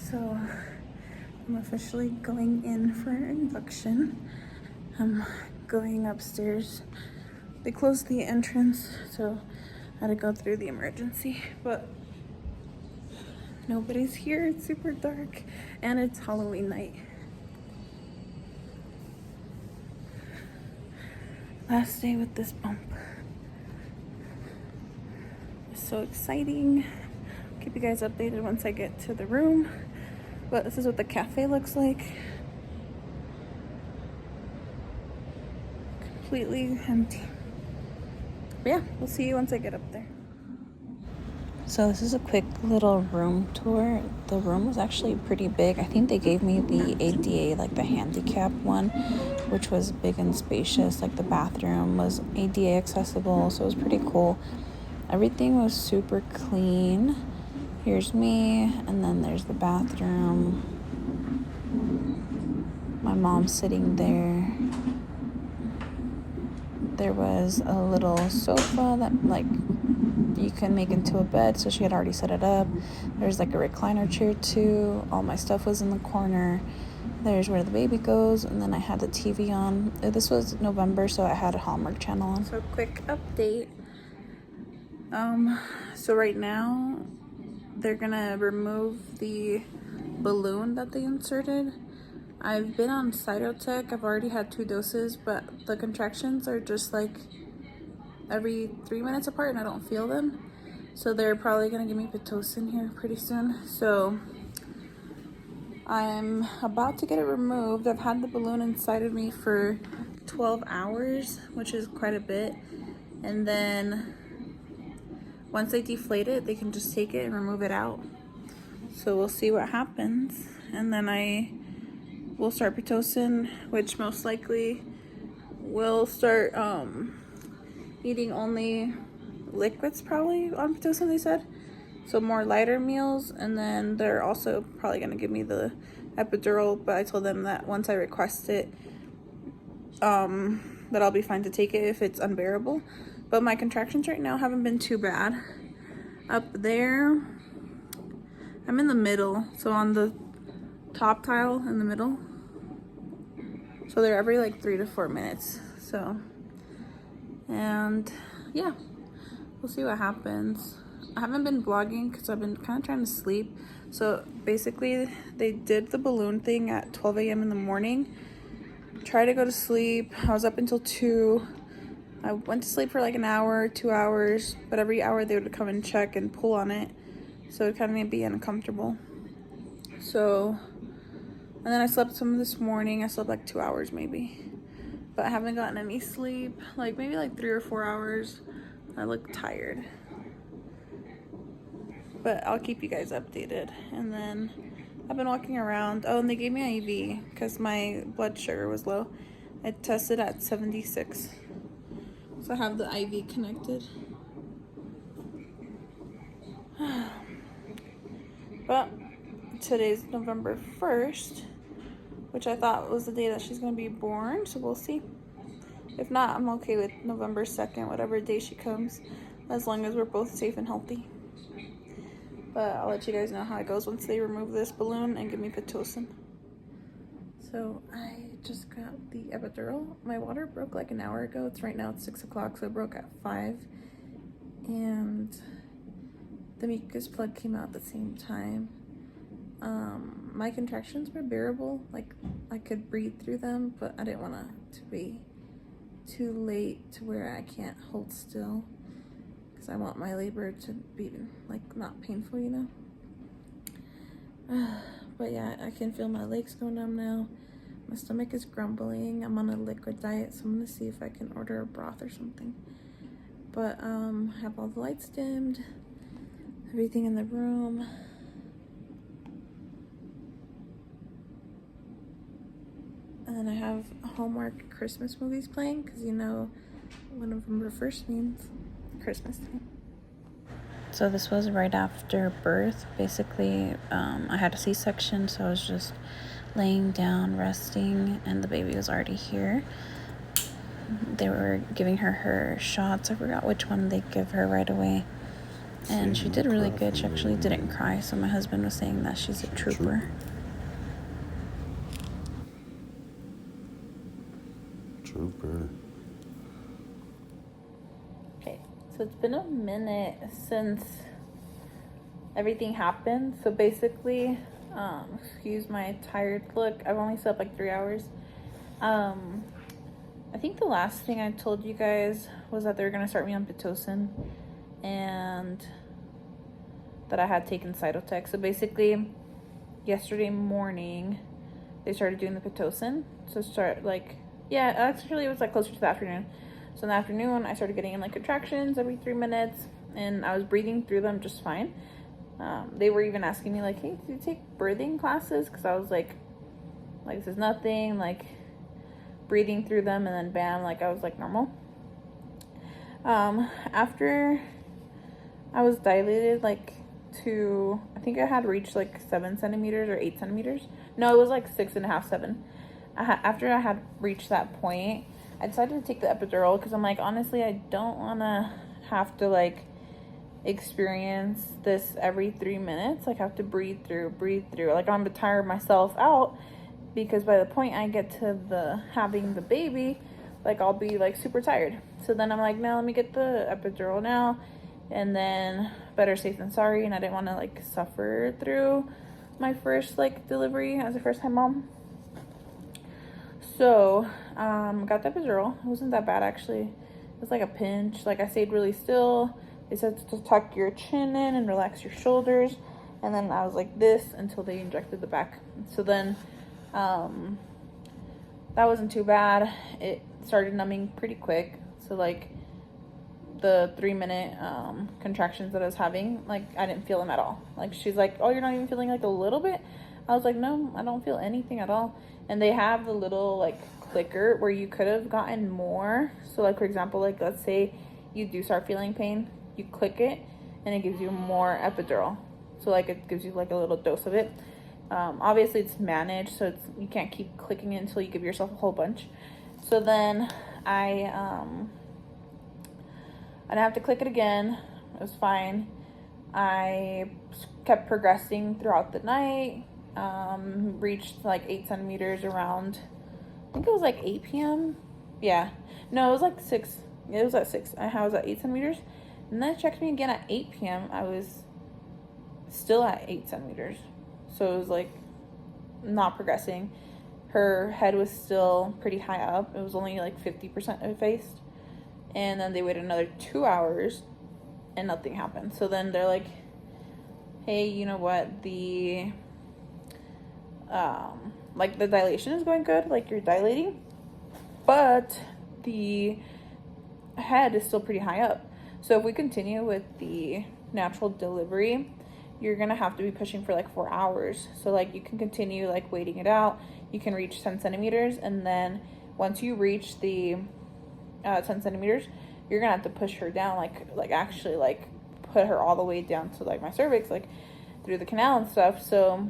So I'm officially going in for induction. I'm going upstairs. They closed the entrance, so I had to go through the emergency, but nobody's here. It's super dark and it's Halloween night. Last day with this bump. It's so exciting. Keep you guys updated once I get to the room. But this is what the cafe looks like. Completely empty. But yeah, we'll see you once I get up there. So this is a quick little room tour. The room was actually pretty big. I think they gave me the ADA, like the handicap one, which was big and spacious. Like the bathroom was ADA accessible, so it was pretty cool. Everything was super clean. Here's me, and then there's the bathroom. My mom's sitting there. There was a little sofa that like you can make into a bed, so she had already set it up. There's like a recliner chair too. All my stuff was in the corner. There's where the baby goes, and then I had the TV on. This was November, so I had a Hallmark channel on. So quick update. So right now they're gonna remove the balloon that they inserted. I've been on Cytotec. I've already had 2 doses, but the contractions are just like every 3 minutes apart and I don't feel them. So they're probably gonna give me Pitocin here pretty soon. So I'm about to get it removed. I've had the balloon inside of me for 12 hours, which is quite a bit. And then once they deflate it, they can just take it and remove it out. So we'll see what happens. And then I will start Pitocin, which most likely will start eating only liquids probably on Pitocin, they said. So more lighter meals, and then they're also probably gonna give me the epidural, but I told them that once I request it, that I'll be fine to take it if it's unbearable. But my contractions right now haven't been too bad. Up there, I'm in the middle, so on the top tile in the middle. So they're every like 3 to 4 minutes. So, and yeah, we'll see what happens. I haven't been vlogging because I've been kind of trying to sleep. So basically they did the balloon thing at 12 a.m. in the morning. Tried to go to sleep. I was up until 2. I went to sleep for like an hour, 2 hours, but every hour they would come and check and pull on it. So it kind of made me uncomfortable. So, and then I slept some this morning. I slept like 2 hours maybe, but I haven't gotten any sleep. Like maybe like 3 or 4 hours. I look tired, but I'll keep you guys updated. And then I've been walking around. Oh, and they gave me an IV because my blood sugar was low. I tested at 76. So I have the IV connected. But today's November 1st, which I thought was the day that she's going to be born, so we'll see. If not, I'm okay with November 2nd, whatever day she comes, as long as we're both safe and healthy. But I'll let you guys know how it goes once they remove this balloon and give me Pitocin. So I just got the epidural. My water broke like an hour ago. Right now it's 6 o'clock, so it broke at 5. And the mucus plug came out at the same time. My contractions were bearable. Like I could breathe through them, but I didn't want it to be too late to where I can't hold still, because I want my labor to be like not painful, you know. But yeah, I can feel my legs go numb now. My stomach is grumbling. I'm on a liquid diet, so I'm gonna see if I can order a broth or something. But I have all the lights dimmed, everything in the room. And then I have Hallmark Christmas movies playing, because you know when November 1st means Christmas time. So this was right after birth. Basically, I had a C-section, so I was just laying down, resting, and the baby was already here. They were giving her shots. I forgot which one they give her right away. And she did really good. She actually didn't cry, so my husband was saying that she's a trooper. Okay, so it's been a minute since everything happened. So basically, excuse my tired look. I've only slept like 3 hours. I think the last thing I told you guys was that they were going to start me on Pitocin and that I had taken Cytotec. So basically, yesterday morning, they started doing the Pitocin. So actually it was like closer to the afternoon. So in the afternoon, I started getting in like contractions every 3 minutes, and I was breathing through them just fine. They were even asking me like, hey, do you take breathing classes? Because I was like, this is nothing, like breathing through them, and then bam, like I was like normal. After I was dilated like to, I think I had reached like 7 centimeters or 8 centimeters. No, it was like 6.5, 7. After I had reached that point, I decided to take the epidural because I'm like, honestly, I don't want to have to like experience this every 3 minutes. Like I have to breathe through. Like I'm gonna tire myself out, because by the point I get to having the baby, like I'll be like super tired. So then I'm like, no, let me get the epidural now, and then better safe than sorry. And I didn't want to like suffer through my first like delivery as a first time mom. So got the epidural. It wasn't that bad actually. It was like a pinch. Like I stayed really still. They said to tuck your chin in and relax your shoulders, and then I was like this until they injected the back. So then that wasn't too bad. It started numbing pretty quick. So like the 3 minute contractions that I was having, like I didn't feel them at all. Like she's like, oh, you're not even feeling like a little bit? I was like, no, I don't feel anything at all. And they have the little like clicker where you could have gotten more. So like for example, like let's say you do start feeling pain, you click it and it gives you more epidural. So like it gives you like a little dose of it. Obviously it's managed, so you can't keep clicking it until you give yourself a whole bunch. So then I didn't have to click it again. It was fine. I kept progressing throughout the night. Reached like 8 centimeters around, I think it was like 8 p.m. Yeah, no, it was like 6. It was at 6. I was at 8 centimeters, and then it checked me again at 8 p.m. I was still at 8 centimeters. So it was like not progressing. Her head was still pretty high up. It was only like 50% effaced. And then they waited another 2 hours and nothing happened. So then they're like, hey, you know what? The dilation is going good. Like you're dilating, but the head is still pretty high up. So if we continue with the natural delivery, you're gonna have to be pushing for like 4 hours. So like you can continue like waiting it out. You can reach 10 centimeters, and then once you reach the 10 centimeters, you're gonna have to push her down, like actually like put her all the way down to like my cervix, like through the canal and stuff. So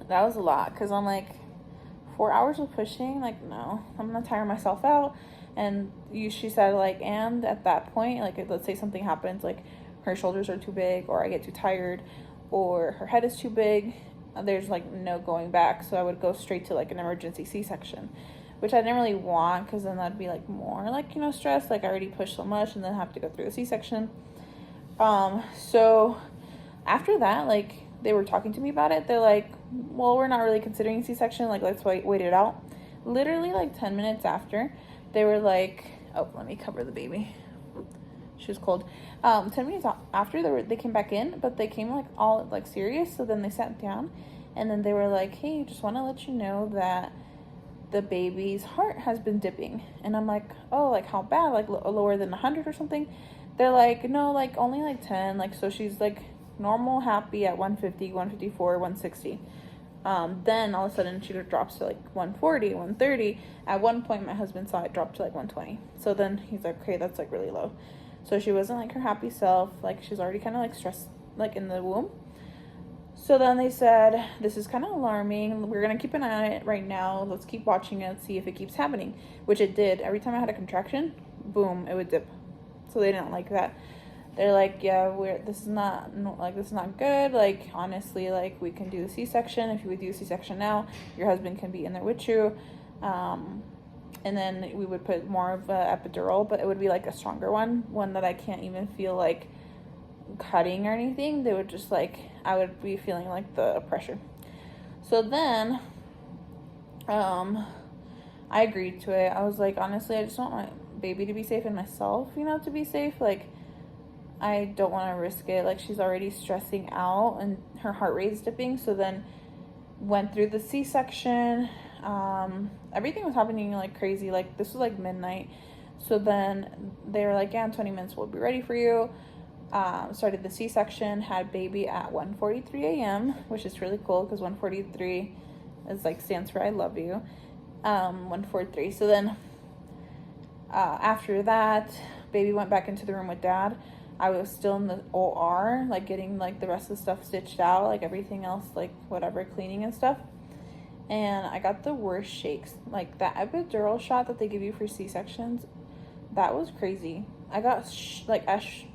that was a lot, because I'm like 4 hours of pushing, like no, I'm gonna tire myself out. And she said like, and at that point, like let's say something happens, like her shoulders are too big, or I get too tired, or her head is too big, there's like no going back. So I would go straight to like an emergency C-section, which I didn't really want, because then that'd be like more like, stress. Like I already pushed so much and then have to go through the C-section. So after that, like they were talking to me about it. They're like, well, we're not really considering C-section. Like let's wait it out. Literally like 10 minutes after, they were like, oh, let me cover the baby. She was cold. 10 minutes after they came back in, but they came like all like serious. So then they sat down, and then they were like, hey, just want to let you know that the baby's heart has been dipping. And I'm like, oh, like how bad? Like lower than 100 or something? They're like, no, like only like 10. Like, so she's like normal, happy at 150, 154, 160. Then all of a sudden she drops to like 140, 130. At one point my husband saw it drop to like 120. So then he's like, okay, that's like really low. So she wasn't like her happy self. Like she's already kind of like stressed, like in the womb. So then they said, this is kind of alarming. We're going to keep an eye on it right now. Let's keep watching it, see if it keeps happening, which it did. Every time I had a contraction, boom, it would dip. So they didn't like that. they're like, yeah, this is not good. Like, honestly, like, we can do the C-section. If you would do a C-section now, your husband can be in there with you. And then we would put more of a epidural, but it would be like a stronger one that I can't even feel like cutting or anything. They would just like, I would be feeling like the pressure. So then, I agreed to it. I was like, honestly, I just want my baby to be safe and myself, you know, to be safe. Like, I don't want to risk it. Like, she's already stressing out and her heart rate is dipping. So then went through the C-section. Everything was happening like crazy. Like, this was like midnight. So then they were like, yeah, in 20 minutes we'll be ready for you. Started the C-section, had baby at 1:43 a.m., which is really cool because 1:43 is like stands for I love you. 1:43. So then after that, baby went back into the room with dad. I was still in the OR, like getting like the rest of the stuff stitched out, like everything else, like whatever, cleaning and stuff. And I got the worst shakes. Like, that epidural shot that they give you for C-sections, that was crazy. I got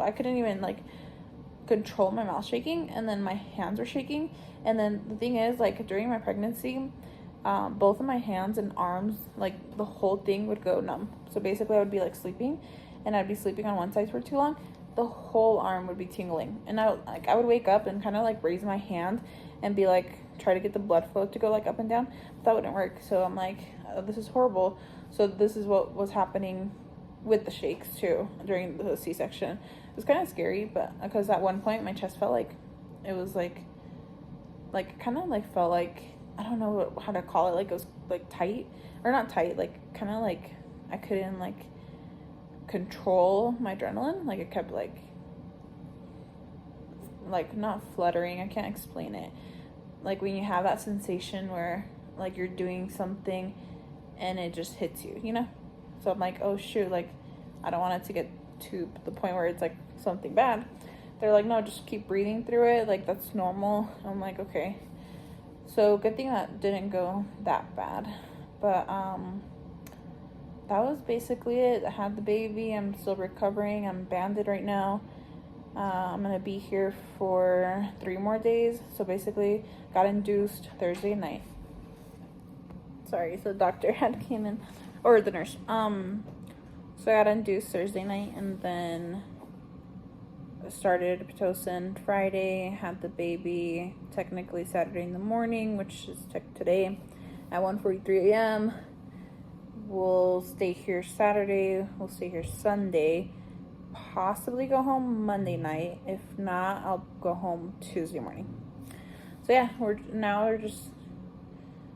I couldn't even like control my mouth shaking, and then my hands were shaking. And then the thing is, like, during my pregnancy, both of my hands and arms, like the whole thing would go numb. So basically I would be like sleeping, and I'd be sleeping on one side for too long, the whole arm would be tingling. And I would wake up and kind of like raise my hand and be like, try to get the blood flow to go like up and down, but that wouldn't work. So I'm like, oh, this is horrible. So this is what was happening with the shakes too during the C-section. It was kind of scary, but because at one point my chest felt like it was like kind of like felt like, I don't know how to call it, like it was like tight, or not tight, like kind of like I couldn't like control my adrenaline. Like, it kept like not fluttering, I can't explain it. Like when you have that sensation where like you're doing something and it just hits you, you know? So I'm like, oh shoot, like I don't want it to get to the point where it's like something bad. They're like, no, just keep breathing through it, like that's normal. I'm like, okay. So good thing that didn't go that bad. But that was basically it. I had the baby. I'm still recovering. I'm banded right now. I'm gonna be here for 3 more days. So basically got induced Thursday night. Sorry, so the doctor had came in, or the nurse. So I got induced Thursday night, and then started Pitocin Friday, had the baby technically Saturday in the morning, which is today at 1:43 a.m. We'll stay here Saturday, we'll stay here Sunday, possibly go home Monday night. If not, I'll go home Tuesday morning. So yeah, we're just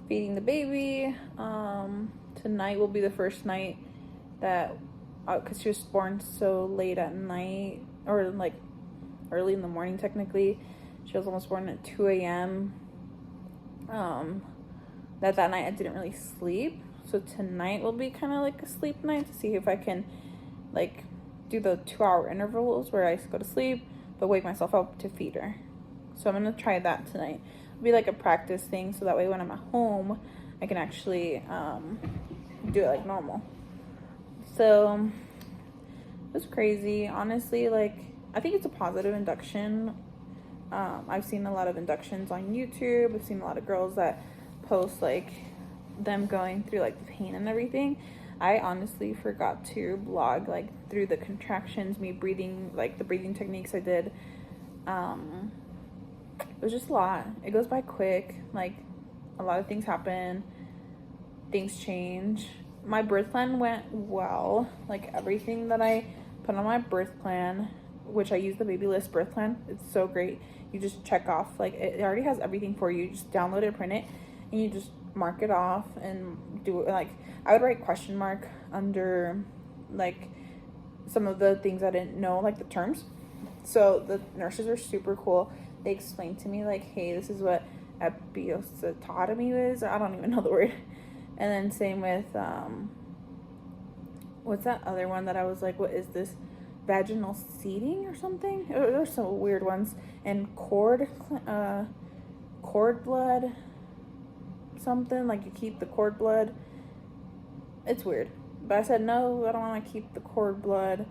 feeding the baby. Tonight will be the first night that, because she was born so late at night, or like early in the morning technically. She was almost born at 2 a.m. That night I didn't really sleep. So tonight will be kind of like a sleep night to see if I can like do the 2-hour intervals where I go to sleep but wake myself up to feed her. So I'm gonna try that tonight. It'll be like a practice thing, so that way when I'm at home I can actually do it like normal. So it was crazy, honestly. Like, I think it's a positive induction. I've seen a lot of inductions on YouTube. I've seen a lot of girls that post like them going through like the pain and everything. I honestly forgot to blog like through the contractions, me breathing, like the breathing techniques I did. It was just a lot. It goes by quick. Like, a lot of things happen, things change. My birth plan went well. Like, everything that I put on my birth plan, which I use the baby list birth plan, it's so great. You just check off, like, it already has everything for you. You just download it, print it, and you just mark it off and do it. Like, I would write question mark under like some of the things I didn't know, like the terms. So the nurses were super cool. They explained to me like, hey, this is what episiotomy is. I don't even know the word. And then same with what's that other one that I was like, what is this? Vaginal seeding or something? There's some weird ones. And cord blood, something like you keep the cord blood. It's weird, but I said no, I don't want to keep the cord blood.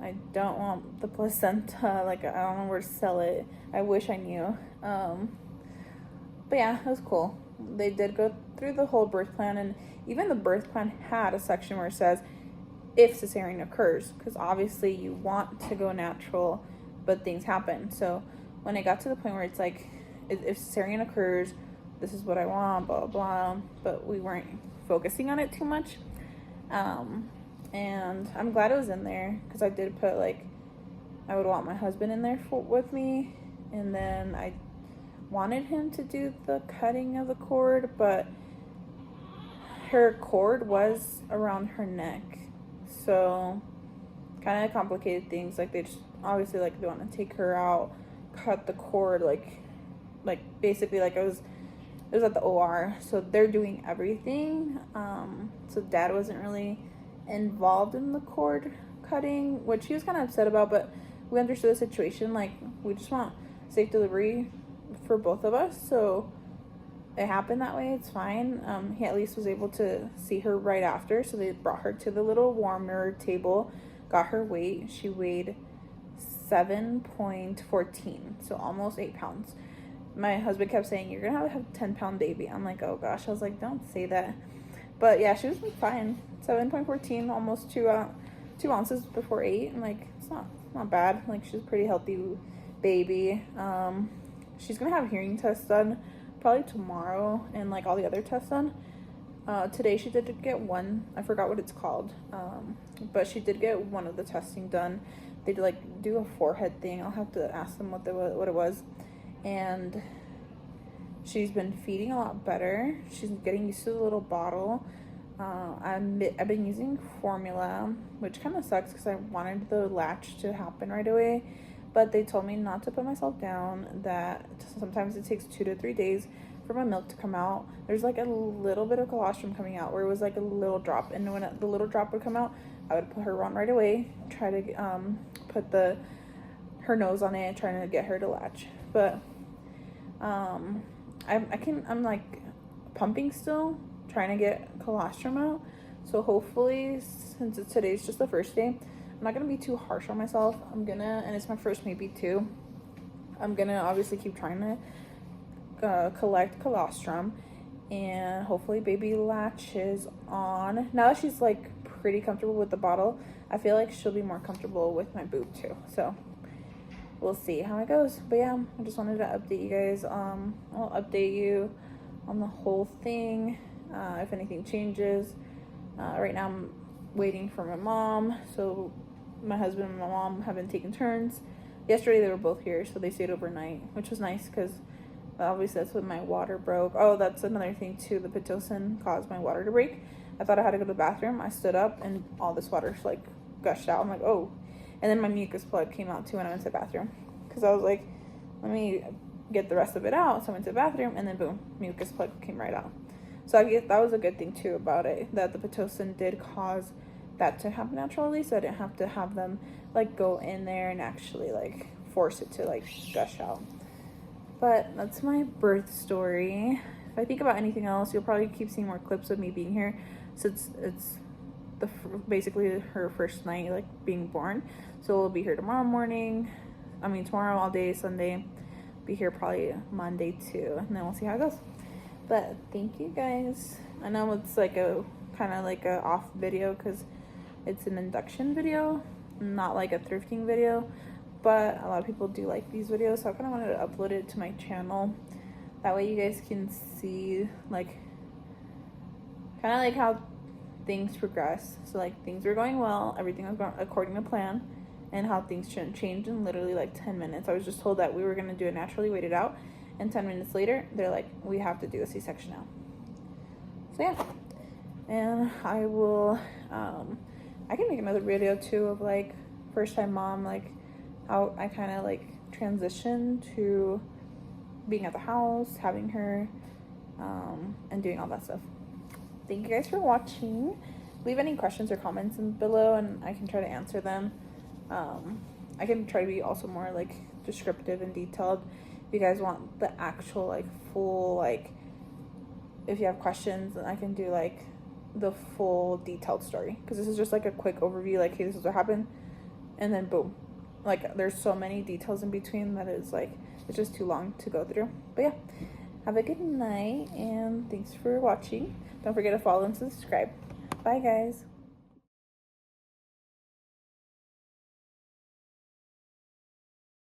I don't want the placenta. Like, I don't know where to sell it. I wish I knew. But yeah, it was cool. They did go through the whole birth plan, and even the birth plan had a section where it says if cesarean occurs, because obviously you want to go natural, but things happen. So when it got to the point where it's like, if cesarean occurs, this is what I want, blah, blah, blah, but we weren't focusing on it too much. And I'm glad it was in there, because I did put, like, I would want my husband in there with me, and then I wanted him to do the cutting of the cord, but her cord was around her neck, so kind of complicated things. Like, they just obviously, like, they want to take her out, cut the cord, like basically, like, it was at the OR, so they're doing everything. So Dad wasn't really involved in the cord cutting, which he was kind of upset about, but we understood the situation. Like, we just want safe delivery for both of us, so it happened that way. It's fine. He at least was able to see her right after, so they brought her to the little warmer table, got her weight. She weighed 7.14, so almost 8 pounds. My husband kept saying, you're gonna have a 10-pound baby. I'm like, oh gosh. I was like, don't say that. But yeah, she was fine. 7.14, almost 2 ounces before 8. I'm like, it's not bad. Like, she's a pretty healthy baby. She's gonna have hearing tests done probably tomorrow, and like all the other tests done. Today she did get one. I forgot what it's called. But she did get one of the testing done. They did like do a forehead thing. I'll have to ask them what it was. And she's been feeding a lot better. She's getting used to the little bottle. I've been using formula, which kind of sucks because I wanted the latch to happen right away, but they told me not to put myself down, that sometimes it takes 2 to 3 days for my milk to come out. There's like a little bit of colostrum coming out where it was like a little drop, and when the little drop would come out, I would put her on right away, try to put her nose on it, trying to get her to latch. But I'm like pumping still, trying to get colostrum out. So hopefully, since today's just the first day, I'm not gonna be too harsh on myself. And it's my first maybe too, I'm gonna obviously keep trying to collect colostrum, and hopefully baby latches on. Now that she's like pretty comfortable with the bottle, I feel like she'll be more comfortable with my boob too. So we'll see how it goes. But yeah, I just wanted to update you guys. I'll update you on the whole thing if anything changes. Right now I'm waiting for my mom, so my husband and my mom have been taking turns. Yesterday they were both here, so they stayed overnight, which was nice because obviously that's when my water broke. Oh, that's another thing too, the Pitocin caused my water to break. I thought I had to go to the bathroom. I stood up and all this water like gushed out. I'm like, oh. And then my mucus plug came out too when I went to the bathroom, because I was like, let me get the rest of it out. So I went to the bathroom, and then boom, mucus plug came right out. So I guess that was a good thing too about it, that the Pitocin did cause that to happen naturally, so I didn't have to have them like go in there and actually like force it to like gush out. But that's my birth story. If I think about anything else, you'll probably keep seeing more clips of me being here, since it's basically her first night like being born. So we'll be here tomorrow morning, tomorrow all day, Sunday, be here probably Monday too, and then we'll see how it goes. But thank you guys. I know it's like a kind of like a off video because it's an induction video, not like a thrifting video, but a lot of people do like these videos, so I kind of wanted to upload it to my channel. That way you guys can see like kind of like how things progress. So like things were going well, everything was going according to plan, and how things changed in literally like 10 minutes. I was just told that we were going to do it naturally, wait it out, and 10 minutes later they're like, we have to do a C-section now. So yeah, and I will I can make another video too of like first time mom, like how I kind of like transitioned to being at the house, having her and doing all that stuff. Thank you guys for watching. Leave any questions or comments below and I can try to answer them. I can try to be also more like descriptive and detailed. If you guys want the actual like full, like if you have questions, I can do like the full detailed story, because this is just like a quick overview, like hey, this is what happened, and then boom. Like, there's so many details in between that it's like, it's just too long to go through. But yeah, have a good night, and thanks for watching. Don't forget to follow and subscribe. Bye, guys.